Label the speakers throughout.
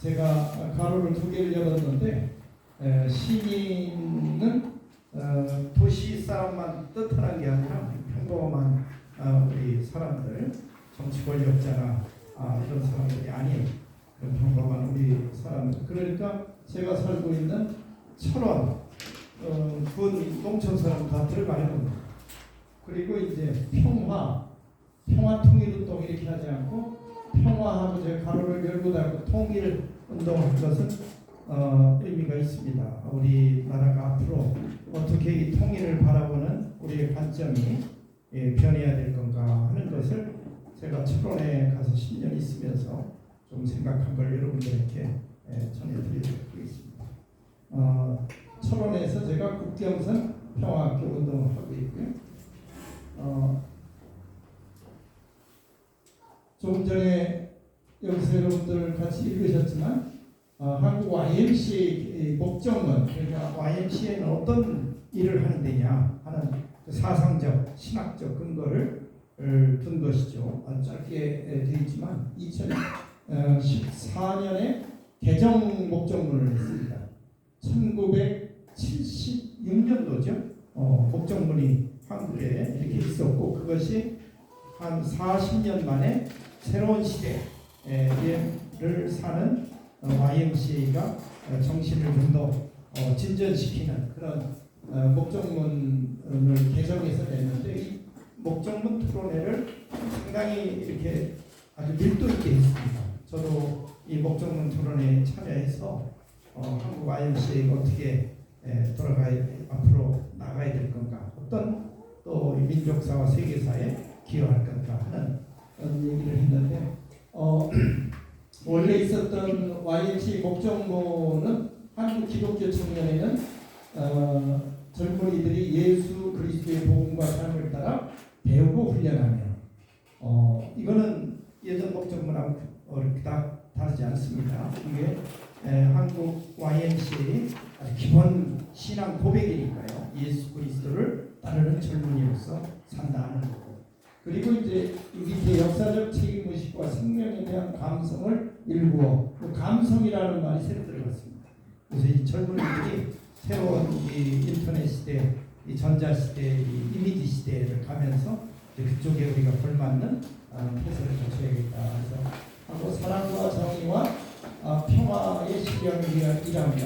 Speaker 1: 제가 가로를 2개를 열었는데 시민은 도시 사람만 뜻하는 게 아니라 평범한 우리 사람들, 정치 권력자나 이런 사람들이 아닌 그런 평범한 우리 사람들. 그러니까 제가 살고 있는 철원 군 농촌 사람 다 들어가는 겁니다. 그리고 이제 평화 통일운동 이렇게 하지 않고 평화하고 제 가로를 열고 닫고 통일 운동을 한 것은 의미가 있습니다. 우리나라가 앞으로 어떻게 이 통일을 바라보는 우리의 관점이 변해야 될 건가 하는 것을 제가 철원에 가서 10년 있으면서 좀 생각한 걸 여러분들에게 전해드리도록 하겠습니다. 철원에서 제가 국경선 평화학교 운동을 하고 있고요. 조금 전에 여기서 여러분들 같이 읽으셨지만 한국 YMCA 목적문, 그러니까 YMCA는 어떤 일을 하는 데냐 하는 그 사상적, 신학적 근거를 둔 것이죠. 짧게 되어 있지만 2014년에 개정 목적문을 했습니다. 1976년도죠. 목적문이 한국에 이렇게 있었고 그것이 한 40년 만에 새로운 시대를 사는 YMCA가 정신을 좀 더 진전시키는 그런 목적문을 개정해서 냈는데 이 목적문 토론회를 상당히 이렇게 아주 밀도 있게 했습니다. 저도 이 목적문 토론회에 참여해서 한국 YMCA가 어떻게 앞으로 나가야 될 건가, 어떤 또 민족사와 세계사에 기여할 건가 하는 얘기를 했는데 원래 있었던 YMCA 목적문은 한국 기독교 청년에는 젊은이들이 예수 그리스도의 복음과 삶을 따라 배우고 훈련하며 이거는 예전 목적문하고 다르지 않습니다. 이게 한국 YMCA 기본 신앙 고백이니까요. 예수 그리스도를 따르는 젊은이로서 산다는 거고. 그리고 이제 밑에 역사적 책임의식과 생명에 대한 감성을 일구어 감성이라는 말이 새로 들어갔습니다. 그래서 이 젊은이들이 새로운 이 인터넷 시대, 이 전자 시대, 이 이미지 시대를 가면서 그쪽에 우리가 걸맞는 태세를 갖춰야겠다. 그래서 하고 사랑과 정의와 평화의 실현을 일하며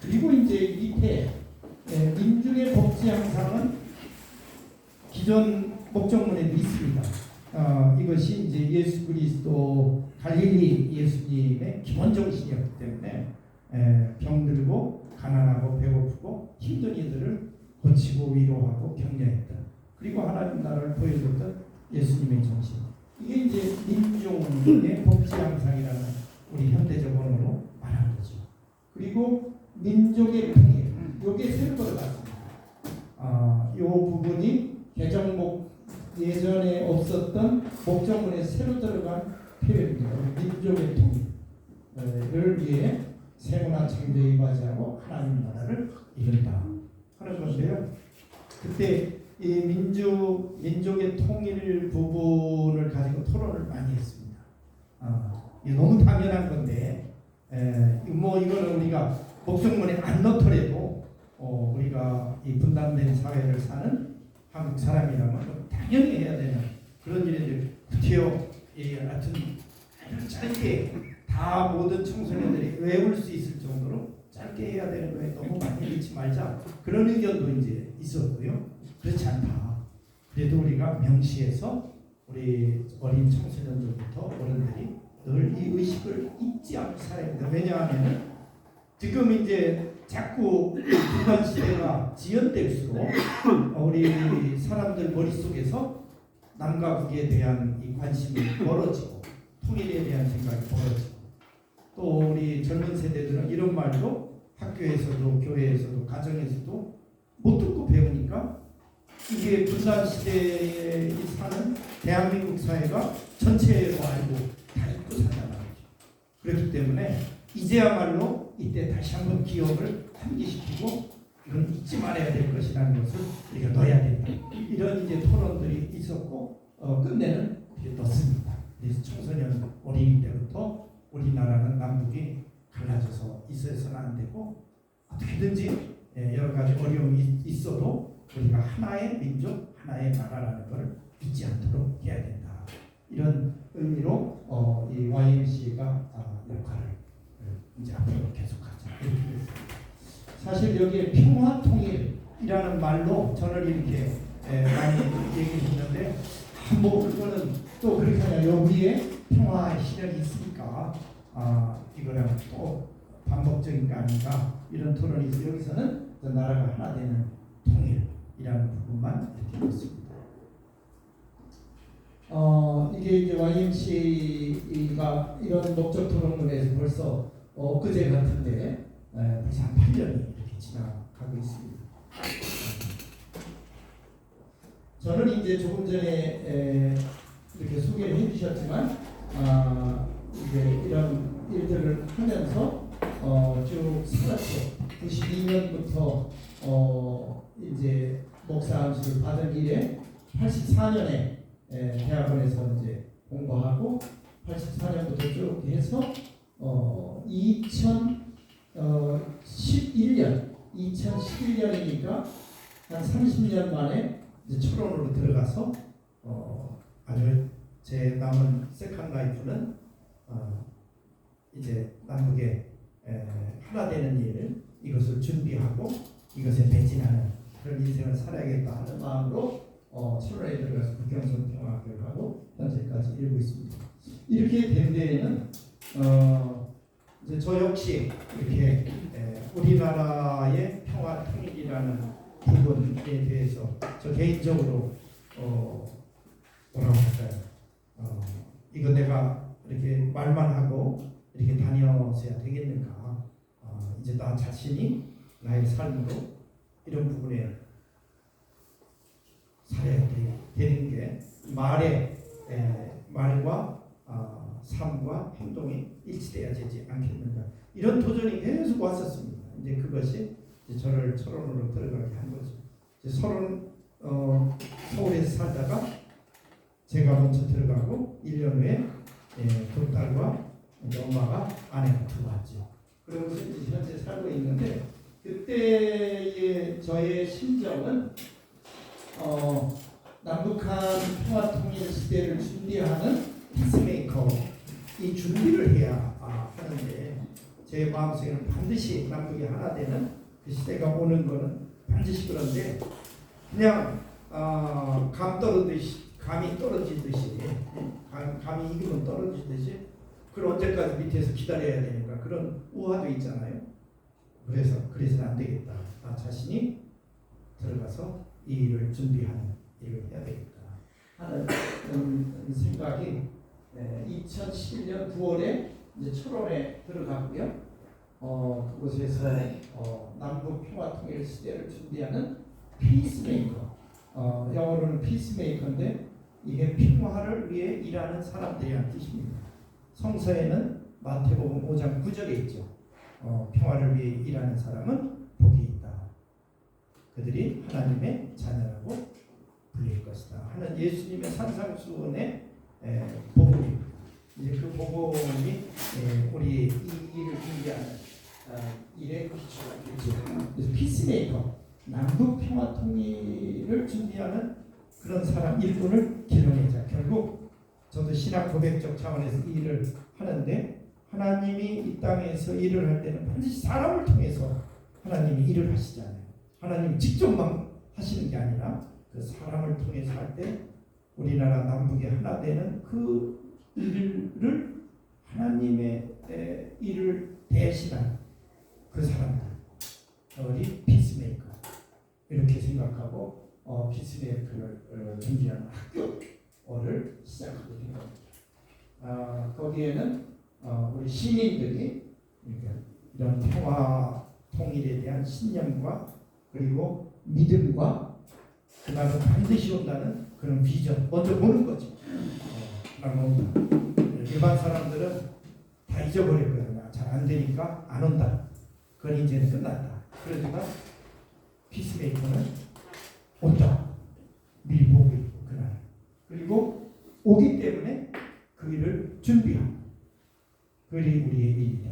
Speaker 1: 그리고 이제 밑에 민중의 복지 향상은 기존 목적문에도 있습니다. 이것이 이제 예수 그리스도 갈릴리 예수님의 기본 정신이었기 때문에 병들고 가난하고 배고프고 힘든 이들을 고치고 위로하고 격려했던, 그리고 하나님 나라를 보여줬던 예수님의 정신. 이게 이제 민중의 복지 향상이라는 우리 현대적 언어로 말하는 거죠. 그리고 민족의 통일, 이게 새로 들어갔습니다. 이 부분이 개정목 예전에 없었던 목적문에 새로 들어간 표현입니다. 민족의 통일을 위해 세문화 창조에 맞이하고 하나님 나라를 이룬다 하는 건데요. 그때 이 민족의 통일 부분을 가지고 토론을 많이 했습니다. 이게 너무 당연한 건데, 이거는 우리가 목적문에 안 넣더라도 우리가 이 분단된 사회를 사는 한국 사람이라면 당연히 해야 되는 그런 일인데, 하여튼 짧게 다 모든 청소년들이 외울 수 있을 정도로 짧게 해야 되는 거에 너무 많이 읽지 말자, 그런 의견도 이제 있었고요. 그렇지 않다. 그래도 우리가 명시해서 우리 어린 청소년들부터 어른들이 늘 이 의식을 잊지 않고 살아야 됩니다. 왜냐하면 지금 이제 자꾸 분단 시대가 지연될수록 우리 사람들 머릿속에서 남과 북에 대한 이 관심이 멀어지고 통일에 대한 생각이 멀어지고, 또 우리 젊은 세대들은 이런 말도 학교에서도 교회에서도 가정에서도 못 듣고 배우니까 이게 분단 시대에 사는 대한민국 사회가 전체로 알고 다 잊고 산다는 거죠. 그렇기 때문에 이제야말로 이때 다시 한번 기억을 환기시키고 이건 잊지 말아야 될 것이라는 것을 우리가 넣어야 된다. 이런 이제 토론들이 있었고 끝내는 이제 넣습니다. 그래서 청소년 어린이 때부터 우리나라는 남북이 안 되고 어떻게든지 여러 가지 어려움이 있어도 우리가 하나의 민족, 하나의 나라라는 것을 잊지 않도록 해야 된다. 이런 의미로 이 YMCA가 역할을 이제 앞으로 계속하자. 이렇게 됐습니다. 사실 여기에 평화통일이라는 말로 저는 이렇게 많이 얘기했는데 뭐 그거는 또 그렇게 하냐 여기에 평화의 실현이 있으니까 이거는 또 반복적인 게 아닌가 이런 토론이 있어. 여기서는 나라가 하나 되는 통일이라는 부분만 이렇게 있습니다. 이게 이제 YMCA가 이런 목적 토론회에서 벌써 엊그제 같은데 벌써 한 8년이 이렇게 지나가고 있습니다. 저는 이제 조금 전에 이렇게 소개를 해주셨지만 이제 이런 일들을 하면서 쭉 살았죠. 92년부터 이제 목사 안수를 받은 이래 84년에 대학원에서 이제 공부하고 84년부터 쭉 해서 2011년이니까 한 30년 만에 이제 철원으로 들어가서 아주 제 남은 세컨 라이프는 이제 남북에 하나 되는 일 이것을 준비하고 이것에 매진하는 그런 인생을 살아야겠다 하는 마음으로 철원에 들어가서 국경선 평화학교를 하고 현재까지 일고 있습니다. 이렇게 된 데에는 이제 저 역시 이렇게 우리나라의 평화 통일이라는 부분에 대해서 저 개인적으로 뭐라고 할까요? 이거 내가 이렇게 말만 하고 이렇게 다녀서야 되겠는가? 이제 나 자신이 나의 삶으로 이런 부분에 살아야 되는 게 말과 삶과 행동이 일치돼야 되지 않겠는가? 이런 도전이 계속 왔었습니다. 이제 그것이 이제 저를 철원으로 들어가게 한 거죠. 이제 서울에서 살다가 제가 먼저 들어가고 1년 후에 두 딸과 엄마가 아내가 들어왔죠. 그러면서 이제 현재 살고 있는데 그때의 저의 심정은 남북한 평화통일 시대를 준비하는 피스메이커 이 준비를 해야 하는데 제 마음속에는 반드시 남북이 하나 되는 그 시대가 오는 거는 반드시 그런데 그냥 감이 떨어지듯이 감이 익으면 떨어지듯이 그걸 언제까지 밑에서 기다려야 되니까 그런 우화도 있잖아요. 그래서는 안 되겠다. 나 자신이 들어가서 이 일을 준비하는 일을 해야 되겠다 하는 생각이 2011년 9월에 이제 철원에 들어갔고요. 그곳에서 남북 평화 통일 시대를 준비하는 피스메이커, 영어로는 피스메이커인데 이게 평화를 위해 일하는 사람들이라는 뜻입니다. 성서에는 마태복음 5장 9절에 있죠. 평화를 위해 일하는 사람은 복이 있다. 그들이 하나님의 자녀라고 불릴 것이다 하는 예수님의 산상수훈의 복음입니다. 이제 그 복음이 우리 이 일을 준비하는 일의 기초가 되죠. 그래서 피스메이커, 남북 평화 통일을 준비하는 그런 사람 일꾼을 길러내자. 결국 저도 신학 고백적 차원에서 이 일을 하는데 하나님이 이 땅에서 일을 할 때는 반드시 사람을 통해서 하나님이 일을 하시잖아요. 하나님이 직접만 하시는 게 아니라 그 사람을 통해서 할 때 우리나라 남북이 하나 되는 그 일을 하나님의 일을 대신한 그 사람들이 피스메이커 이렇게 생각하고 피스메이커를 준비하는 학교를 시작하게 된 겁니다. 거기에는 우리 시민들이 이런 평화 통일에 대한 신념과 그리고 믿음과 그날은 반드시 온다는 그런 비전 먼저 보는 거죠. 그날 온다. 일반 사람들은 다 잊어버릴 거예요. 잘 안 되니까 안 온다. 그건 이제는 끝났다. 그러지만 피스메이커는 온다. 미리 보고 있고 그날. 그리고 오기 때문에 그 일을 준비하고 그리 우리의 일이다.